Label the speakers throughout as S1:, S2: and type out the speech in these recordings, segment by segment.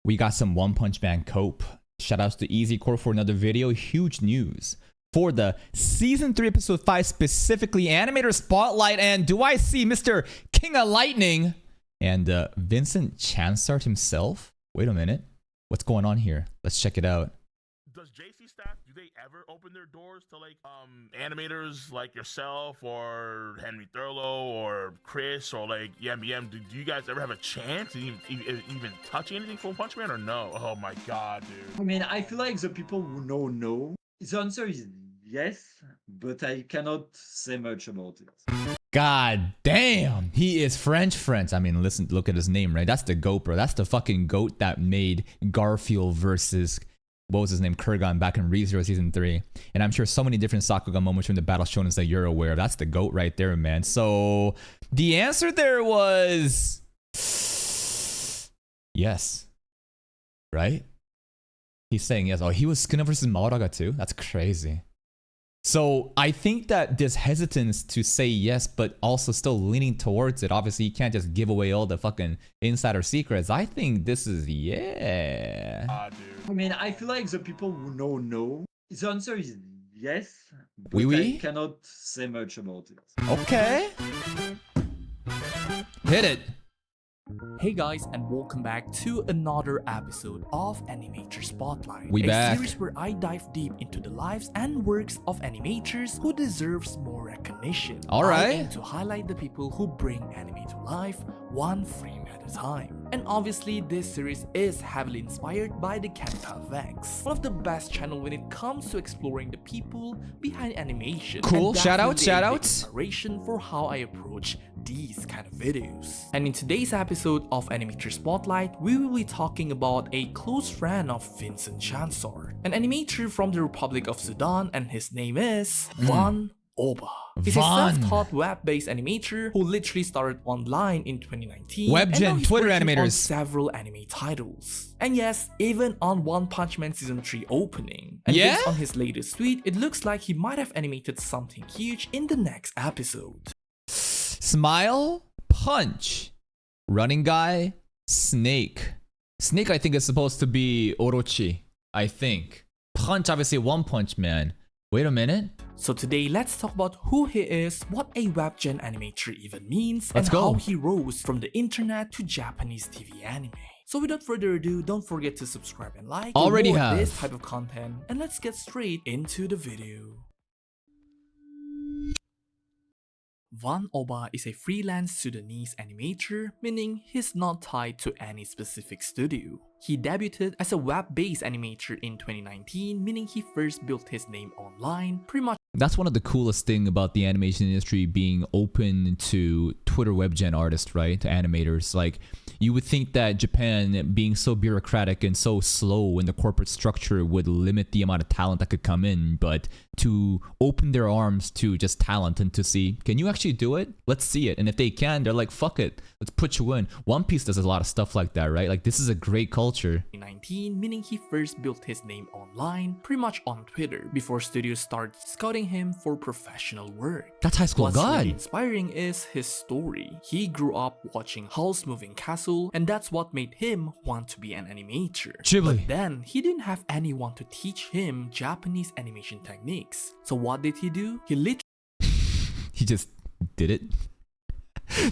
S1: We got some One Punch Man cope. Shout outs to Easy Core for another video. Huge news for the season 3 episode 5, specifically animator spotlight. And do I see Mr. King of Lightning and Vincent Chansart himself? Wait a minute, what's going on here? Let's check it out.
S2: Does JC staff, do they ever open their doors to like animators like yourself or Henry Thurlow or Chris or like YMBM? Do you guys ever have a chance to even touch anything from Punch Man or no? Oh my god, dude.
S3: I mean, I feel like the people who know. The answer is yes, but I cannot say much about it.
S1: God damn, he is French. I mean, listen, look at his name, right? That's the GOAT, bro. That's the fucking GOAT that made Garfield versus, what was his name, Kurgan back in ReZero season 3. And I'm sure so many different Sakuga moments from the battle shonen that you're aware of. That's the GOAT right there, man. So the answer there was yes, right? He's saying yes. Oh, he was Sukuna versus Maoraga too? That's crazy. So I think that this hesitance to say yes, but also still leaning towards it. Obviously, you can't just give away all the fucking insider secrets. I think this is yeah.
S2: Dude.
S3: I mean, I feel like the people who know. The answer is yes, but
S1: Oui.
S3: I cannot say much about it.
S1: Okay. Hit it.
S4: Hey guys, and welcome back to another episode of Animator Spotlight,
S1: We
S4: a
S1: back.
S4: series where I dive deep into the lives and works of animators who deserves more recognition.
S1: Alright.
S4: I aim to highlight the people who bring anime to life, one frame at a time. And obviously, this series is heavily inspired by the Kenpa Vex, one of the best channel when it comes to exploring the people behind animation.
S1: Cool.
S4: And
S1: Shout out,
S4: definitely
S1: shout
S4: a big
S1: out.
S4: inspiration for how I approach these kind of videos. And in today's episode of Animator Spotlight, we will be talking about a close friend of Vincent Chansart, an animator from the Republic of Sudan, and his name is Van Oba. He's a
S1: Van.
S4: self-taught web-based animator who literally started online in 2019.
S1: Webgen,
S4: and now he's
S1: Twitter
S4: working on
S1: animators.
S4: several anime titles. And yes, even on One Punch Man Season 3 opening. And
S1: Yeah?
S4: based on his latest tweet, it looks like he might have animated something huge in the next episode.
S1: Smile, punch, running guy, snake. Snake, I think, is supposed to be Orochi. I think. Punch, obviously, One Punch Man. Wait a minute.
S4: So today, let's talk about who he is, what a webgen animator even means,
S1: Let's
S4: and
S1: go.
S4: how he rose from the internet to Japanese TV anime. So without further ado, don't forget to subscribe and like for
S1: Already
S4: more
S1: have.
S4: this type of content, and let's get straight into the video. Van Oba is a freelance Sudanese animator, meaning he's not tied to any specific studio. He debuted as a web-based animator in 2019, meaning he first built his name online, pretty much.
S1: That's one of the coolest thing about the animation industry being open to Twitter webgen artists, right? To animators. Like, you would think that Japan being so bureaucratic and so slow in the corporate structure would limit the amount of talent that could come in, but to open their arms to just talent and to see, can you actually do it? Let's see it. And if they can, they're like, fuck it, let's put you in. One Piece does a lot of stuff like that, right? Like, this is a great culture.
S4: 2019, meaning he first built his name online, pretty much on Twitter, before studios started scouting him for professional work.
S1: That's High School
S4: What's
S1: God.
S4: really inspiring is his story. He grew up watching Howl's Moving Castle, and that's what made him want to be an animator.
S1: Ghibli.
S4: But then, he didn't have anyone to teach him Japanese animation techniques. So what did he do? He literally
S1: He just did it.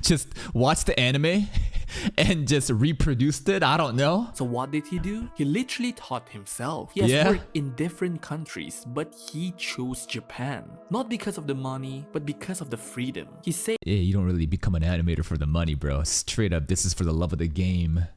S1: Just watched the anime and just reproduced it. I don't know.
S4: So what did he do? He literally taught himself. He has
S1: Yeah.
S4: worked in different countries, but he chose Japan. Not because of the money, but because of the freedom. He said
S1: Yeah, you don't really become an animator for the money, bro. Straight up, this is for the love of the game.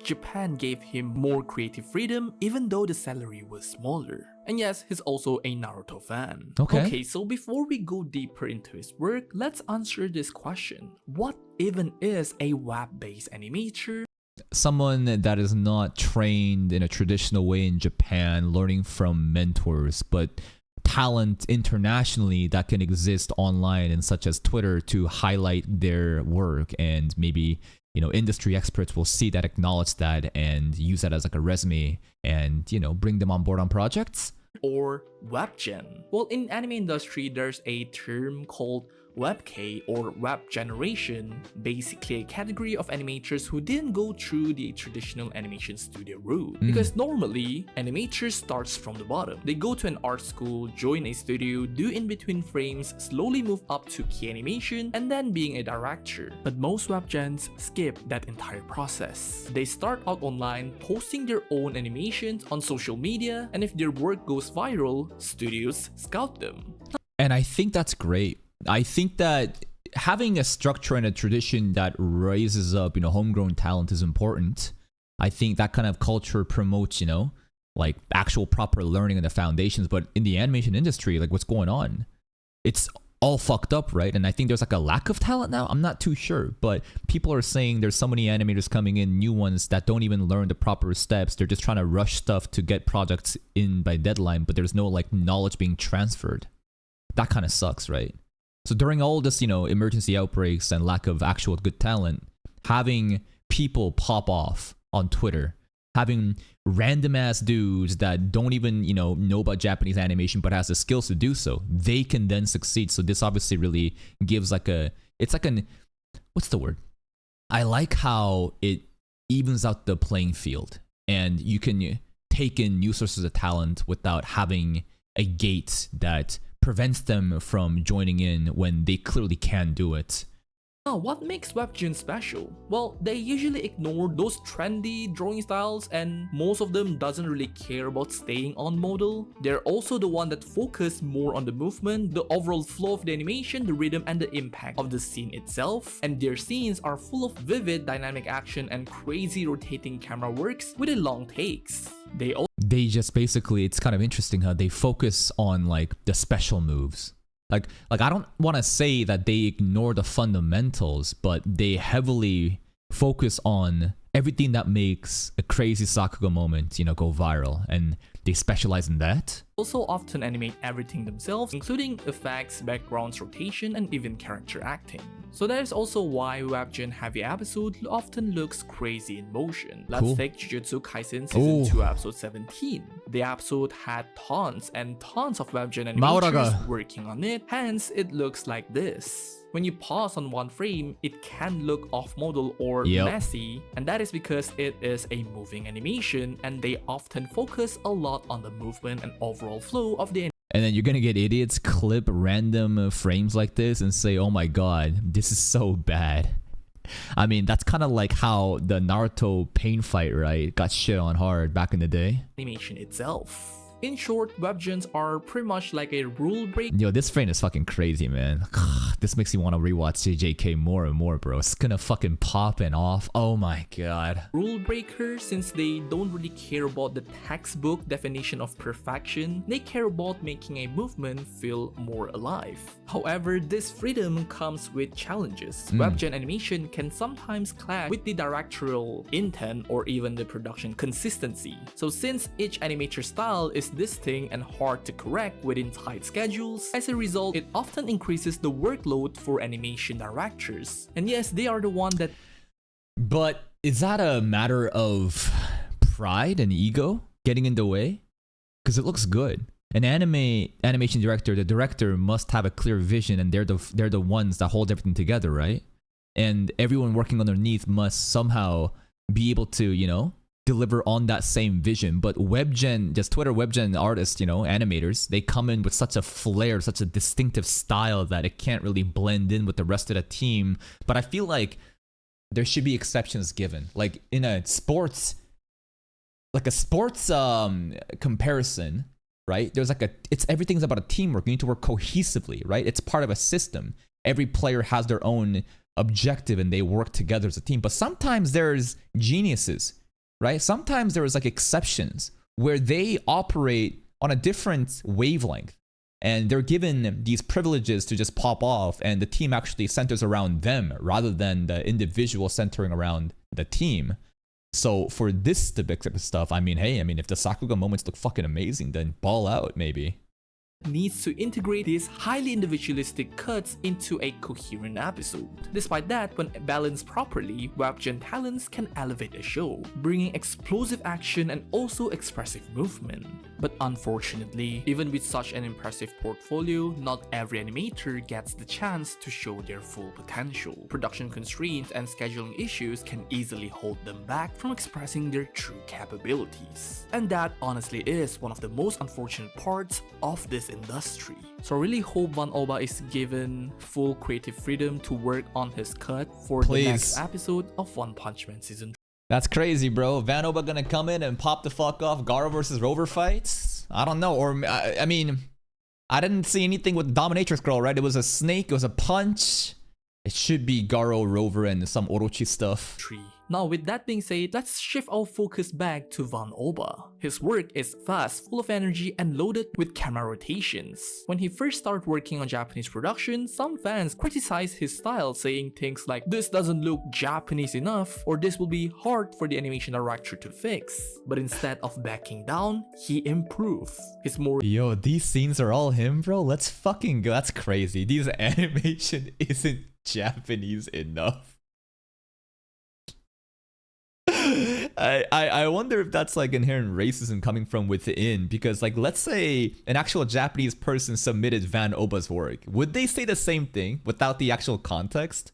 S4: Japan gave him more creative freedom even though the salary was smaller. And yes, he's also a Naruto fan.
S1: Okay.
S4: So before we go deeper into his work, let's answer this question. What even is a web-based animator?
S1: Someone that is not trained in a traditional way in Japan, learning from mentors, but talent internationally that can exist online and such as Twitter to highlight their work, and maybe, you know, industry experts will see that, acknowledge that, and use that as like a resume and, you know, bring them on board on projects.
S4: Or webgen. Well, in anime industry, there's a term called WebK or web generation, basically a category of animators who didn't go through the traditional animation studio route. Because normally, animators starts from the bottom. They go to an art school, join a studio, do in-between frames, slowly move up to key animation, and then being a director. But most webgens skip that entire process. They start out online, posting their own animations on social media, and if their work goes viral, studios scout them.
S1: And I think that's great. I think that having a structure and a tradition that raises up, homegrown talent is important. I think that kind of culture promotes, like actual proper learning and the foundations. But in the animation industry, like what's going on? It's all fucked up, right? And I think there's like a lack of talent now. I'm not too sure, but people are saying there's so many animators coming in, new ones that don't even learn the proper steps. They're just trying to rush stuff to get projects in by deadline, but there's no like knowledge being transferred. That kind of sucks, right? So during all this, emergency outbreaks and lack of actual good talent, having people pop off on Twitter, having random ass dudes that don't even, know about Japanese animation but has the skills to do so, they can then succeed. So this obviously really gives what's the word? I like how it evens out the playing field and you can take in new sources of talent without having a gate that prevents them from joining in when they clearly can do it.
S4: Now, what makes webgen special? Well, they usually ignore those trendy drawing styles and most of them doesn't really care about staying on model. They're also the one that focus more on the movement, the overall flow of the animation, the rhythm and the impact of the scene itself. And their scenes are full of vivid dynamic action and crazy rotating camera works with long takes.
S1: They just basically, it's kind of interesting how they focus on like the special moves. Like I don't want to say that they ignore the fundamentals, but they heavily focus on everything that makes a crazy Sakuga moment, go viral, and they specialize in that.
S4: Also often animate everything themselves, including effects, backgrounds, rotation, and even character acting. So that is also why webgen heavy episode often looks crazy in motion. Let's take Jujutsu Kaisen Season 2 episode 17. The episode had tons and tons of webgen animators working on it, hence it looks like this. When you pause on one frame, it can look off-model or messy, and that is because it is a moving animation and they often focus a lot on the movement and overall flow of the animation.
S1: And then you're gonna get idiots clip random frames like this and say, oh my god, this is so bad. I mean, that's kind of like how the Naruto pain fight, right, got shit on hard back in the day.
S4: Animation itself. In short, webgens are pretty much like a rule break.
S1: Yo, this frame is fucking crazy, man. This makes me want to rewatch JJK more and more, bro. It's gonna fucking pop and off. Oh my god.
S4: Rule breaker, since they don't really care about the textbook definition of perfection, they care about making a movement feel more alive. However, this freedom comes with challenges. Webgen animation can sometimes clash with the directorial intent or even the production consistency. So since each animator style is distinct and hard to correct within tight schedules, as a result, it often increases the workload for animation directors. And yes, they are the one that...
S1: But is that a matter of pride and ego getting in the way? Because it looks good. An animation director, the director must have a clear vision, and they're the ones that hold everything together, right? And everyone working underneath must somehow be able to, deliver on that same vision. But just Twitter webgen artists, animators, they come in with such a flair, such a distinctive style that it can't really blend in with the rest of the team. But I feel like there should be exceptions given. Like in a sports comparison, right? There's everything's about a teamwork. You need to work cohesively, right? It's part of a system. Every player has their own objective and they work together as a team. But sometimes there's geniuses, right? Sometimes there is exceptions where they operate on a different wavelength and they're given these privileges to just pop off, and the team actually centers around them rather than the individual centering around the team. So for this type of stuff, if the Sakuga moments look fucking amazing, then ball out maybe.
S4: Needs to integrate these highly individualistic cuts into a coherent episode. Despite that, when balanced properly, webgen talents can elevate a show, bringing explosive action and also expressive movement. But unfortunately, even with such an impressive portfolio, not every animator gets the chance to show their full potential. Production constraints and scheduling issues can easily hold them back from expressing their true capabilities. And that honestly is one of the most unfortunate parts of this industry. So I really hope Van Oba is given full creative freedom to work on his cut for the next episode of One Punch Man Season 3.
S1: That's crazy, bro. Van Oba gonna come in and pop the fuck off Garo versus Rover fights? I don't know. Or, I mean, I didn't see anything with the Dominatrix girl, right? It was a snake, it was a punch. It should be Garo, Rover, and some Orochi stuff.
S4: Now with that being said, let's shift our focus back to Van Oba. His work is fast, full of energy, and loaded with camera rotations. When he first started working on Japanese production, some fans criticized his style, saying things like, "This doesn't look Japanese enough," or "This will be hard for the animation director to fix." But instead of backing down, he improved. His more
S1: Yo, these scenes are all him, bro? Let's fucking go. That's crazy. These animation isn't Japanese enough. I wonder if that's like inherent racism coming from within, because like, let's say an actual Japanese person submitted Van Oba's work, would they say the same thing without the actual context?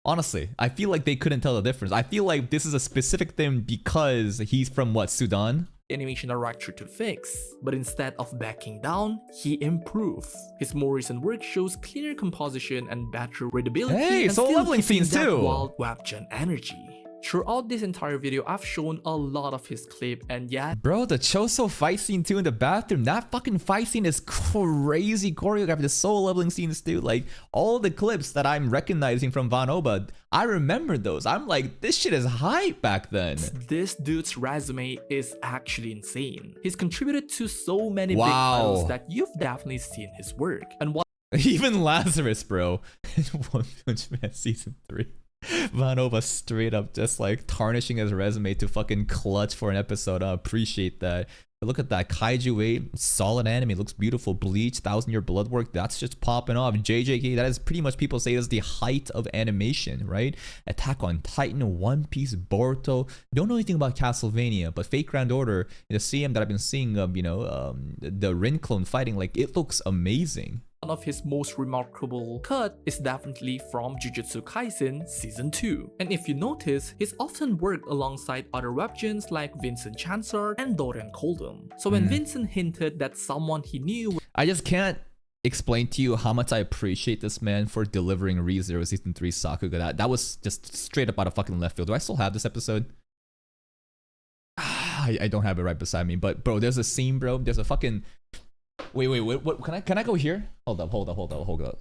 S1: Honestly, I feel like they couldn't tell the difference. I feel like this is a specific thing because he's from what, Sudan?
S4: Animation director to fix, but instead of backing down, he improved. His more recent work shows cleaner composition and better readability,
S1: Hey,
S4: and
S1: soul
S4: still
S1: leveling
S4: keeping
S1: scenes
S4: that
S1: too.
S4: wild webgen energy. Throughout this entire video, I've shown a lot of his clip, and yeah,
S1: bro, the Choso fight scene too in the bathroom, that fucking fight scene is crazy choreographed. The soul leveling scenes too, like all the clips that I'm recognizing from Van Oba, I remember those. I'm like, this shit is hype back then.
S4: This dude's resume is actually insane. He's contributed to so many big
S1: Wow.
S4: titles that you've definitely seen his work. And what
S1: Even Lazarus, bro, in One Punch Man Season 3. Van Oba straight up just like tarnishing his resume to fucking clutch for an episode. I appreciate that. But look at that. Kaiju 8, solid anime, looks beautiful. Bleach, 1000-Year Blood Work, that's just popping off. JJK, that is pretty much, people say, is the height of animation, right? Attack on Titan, One Piece, Boruto. Don't know anything about Castlevania, but Fate Grand Order, the CM that I've been seeing of, the Rin clone fighting, like, it looks amazing.
S4: one of his most remarkable cut is definitely from Jujutsu Kaisen Season 2. And if you notice, he's often worked alongside other webgens like Vincent Chansard and Dorian Coldham. So when Vincent hinted that someone he knew,
S1: I just can't explain to you how much I appreciate this man for delivering ReZero Season 3 Sakuga. That was just straight up out of fucking left field. Do I still have this episode? I don't have it right beside me, but bro, there's a scene, bro. There's a fucking... Wait, what? Can I go here? Hold up.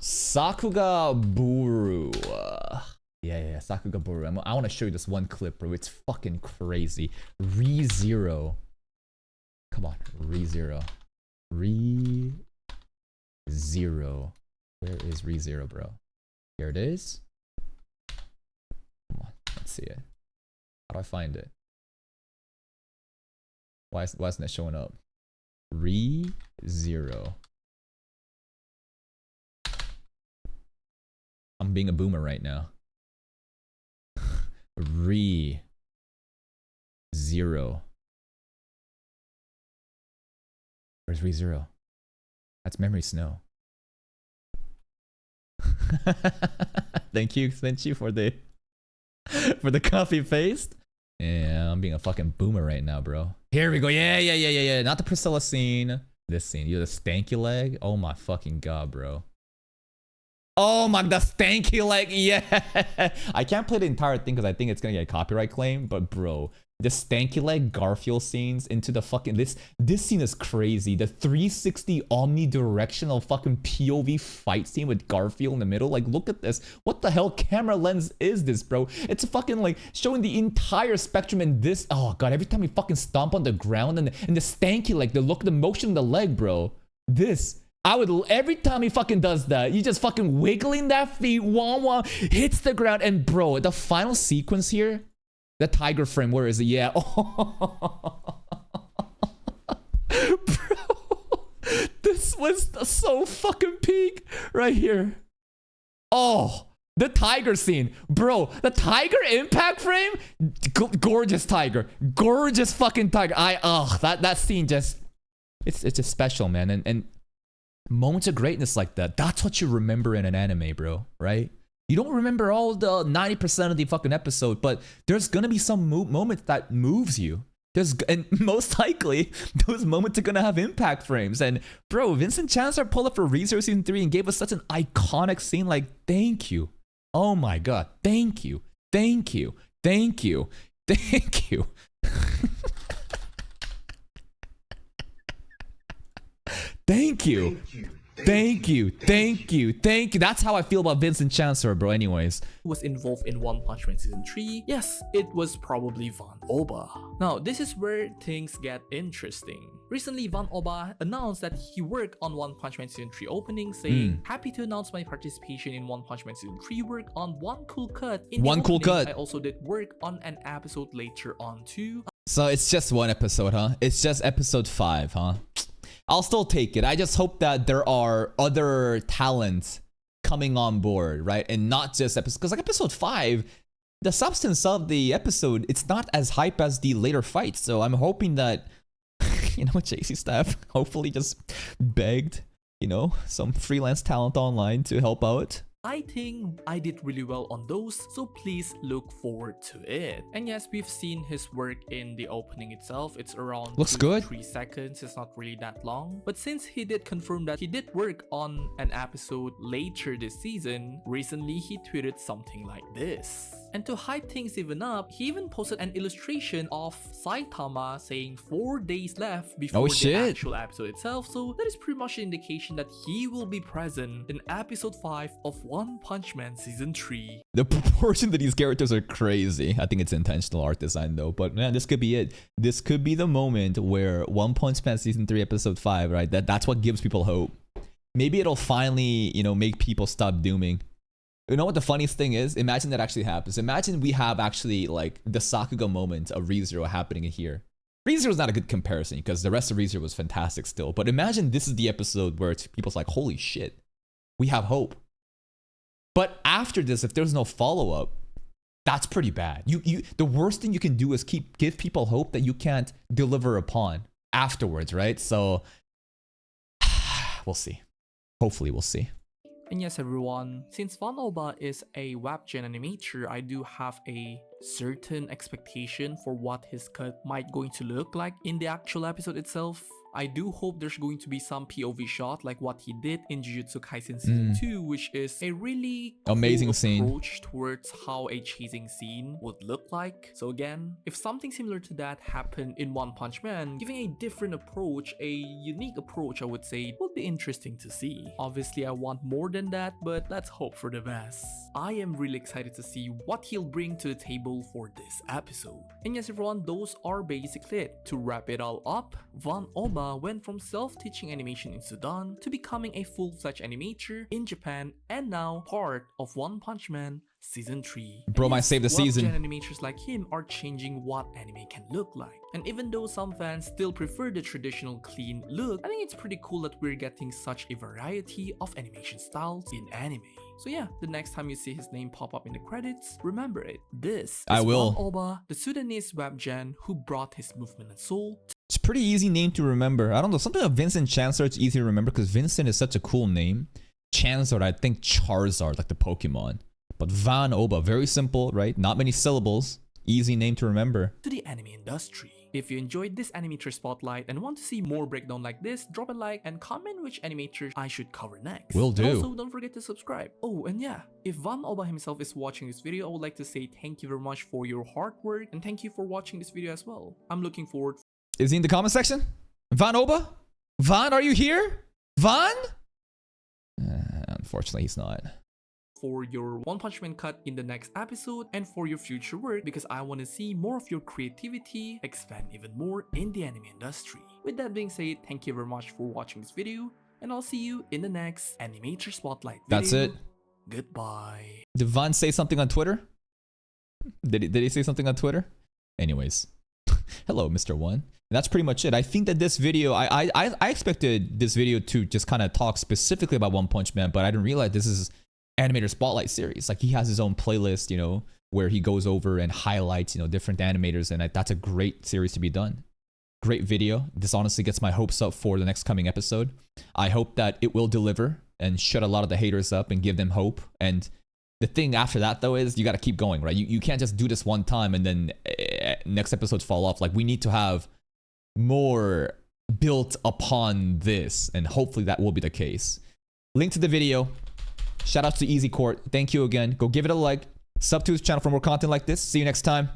S1: Sakuga Buru. Yeah, Sakuga Buru. I want to show you this one clip, bro. It's fucking crazy. ReZero. Come on, ReZero. ReZero. Where is ReZero, bro? Here it is. Come on, let's see it. How do I find it? Why isn't it showing up? ReZero. I'm being a boomer right now. ReZero. Where's ReZero? That's Memory Snow. Thank you for the copy paste. Yeah, I'm being a fucking boomer right now, bro. Here we go. Yeah. Not the Priscilla scene. This scene. You the stanky leg? Oh my fucking god, bro. Oh my, the stanky leg. Yeah. I can't play the entire thing because I think it's gonna get a copyright claim. But bro, the stanky leg Garfield scenes into the fucking this scene is crazy. The 360 omnidirectional fucking POV fight scene with Garfield in the middle. Like, look at this. What the hell camera lens is this, bro? It's fucking like showing the entire spectrum in this. Oh god, every time you fucking stomp on the ground and the stanky leg, the motion of the leg, bro. This. I would, every time he fucking does that, you just fucking wiggling that feet, wah, hits the ground, and bro, the final sequence here, the tiger frame, where is it? Yeah. Oh. Bro, this was so fucking peak right here. Oh, the tiger scene, bro, the tiger impact frame, gorgeous tiger, gorgeous fucking tiger. That scene just. It's just special, man. And moments of greatness like that, that's what you remember in an anime, bro, right? You don't remember all the 90% of the fucking episode, but there's gonna be some moment that moves you. And most likely, those moments are gonna have impact frames. And bro, Vincent Chancellor pulled up for ReZero Season 3 and gave us such an iconic scene. Like, thank you. Oh my god, thank you. Thank you. Thank you. Thank you. Thank you. Thank you. Thank you. Thank you. That's how I feel about Vincent Chancellor, bro. Anyways.
S4: Was involved in One Punch Man Season 3? Yes, it was probably Van Oba. Now, this is where things get interesting. Recently, Van Oba announced that he worked on One Punch Man Season 3 opening, saying, happy to announce my participation in One Punch Man Season 3 work on One Cool Cut. In
S1: One Cool Cut.
S4: I also did work on an episode later on too.
S1: So it's just one episode, huh? It's just episode 5, huh? I'll still take it. I just hope that there are other talents coming on board, right? And not just episodes. Because like episode 5, the substance of the episode, it's not as hype as the later fights. So I'm hoping that, you know, JC staff hopefully just begged, you know, some freelance talent online to help out.
S4: I think I did really well on those, so please look forward to it. And yes, we've seen his work in the opening itself. It's around
S1: looks good.
S4: 3 seconds. It's not really that long. But since he did confirm that he did work on an episode later this season, recently he tweeted something like this. And to hype things even up, he even posted an illustration of Saitama saying 4 days left before the actual episode itself. So that is pretty much an indication that he will be present in episode 5 of One Punch Man Season 3.
S1: The proportion that these characters are crazy. I think it's intentional art design though. But man, this could be it. This could be the moment where One Punch Man Season 3 episode 5, right? That's what gives people hope. Maybe it'll finally, you know, make people stop dooming. You know what the funniest thing is? Imagine that actually happens. Imagine we have actually like the Sakuga moment of ReZero happening here. ReZero is not a good comparison because the rest of ReZero was fantastic still. But imagine this is the episode where it's people's like, holy shit, we have hope. But after this, if there's no follow-up, that's pretty bad. The worst thing you can do is give people hope that you can't deliver upon afterwards, right? So we'll see. Hopefully we'll see.
S4: And yes everyone, since Van Oba is a webgen animator, I do have a certain expectation for what his cut might going to look like in the actual episode itself. I do hope there's going to be some POV shot like what he did in Jujutsu Kaisen Season 2, which is a really
S1: amazing
S4: cool approach towards how a chasing scene would look like. So again, if something similar to that happened in One Punch Man, giving a different approach, a unique approach I would say, would be interesting to see. Obviously I want more than that, but let's hope for the best. I am really excited to see what he'll bring to the table for this episode. And yes everyone, those are basically it. To wrap it all up, Van Oba went from self-teaching animation in Sudan to becoming a full-fledged animator in Japan and now part of One Punch Man Season 3.
S1: Bro might save the season.
S4: Animators like him are changing what anime can look like. And even though some fans still prefer the traditional clean look, I think it's pretty cool that we're getting such a variety of animation styles in anime. So yeah, the next time you see his name pop up in the credits, remember it. This is Van Oba, the Sudanese webgen who brought his movement and soul.
S1: It's a pretty easy name to remember. I don't know, something like Vincent Chancellor, it's easy to remember because Vincent is such a cool name. Chancellor, I think Charizard, like the Pokemon. But Van Oba, very simple, right? Not many syllables. Easy name to remember.
S4: To the anime industry. If you enjoyed this animator spotlight and want to see more breakdown like this, drop a like and comment which animators I should cover next.
S1: Will do.
S4: Also, don't forget to subscribe. Oh, and yeah, if Van Oba himself is watching this video, I would like to say thank you very much for your hard work and thank you for watching this video as well. I'm looking forward.
S1: Is he in the comment section? Van Oba? Van, are you here? Van? Unfortunately, he's not.
S4: For your One Punch Man cut in the next episode and for your future work because I want to see more of your creativity expand even more in the anime industry. With that being said, thank you very much for watching this video and I'll see you in the next Animator Spotlight video.
S1: That's it.
S4: Goodbye.
S1: Did Van say something on Twitter? Did he say something on Twitter? Anyways, hello, Mr. One. That's pretty much it. I think that this video, I expected this video to just kind of talk specifically about One Punch Man, but I didn't realize this is Animator Spotlight series. Like he has his own playlist, you know, where he goes over and highlights, you know, different animators, and that's a great series to be done. Great video. This honestly gets my hopes up for the next coming episode. I hope that it will deliver and shut a lot of the haters up and give them hope. And the thing after that, though, is you got to keep going, right? You can't just do this one time and then next episodes fall off. Like, we need to have more built upon this, and hopefully that will be the case. Link to the video. Shout out to Easy Court. Thank you again. Go give it a like. Sub to his channel for more content like this. See you next time.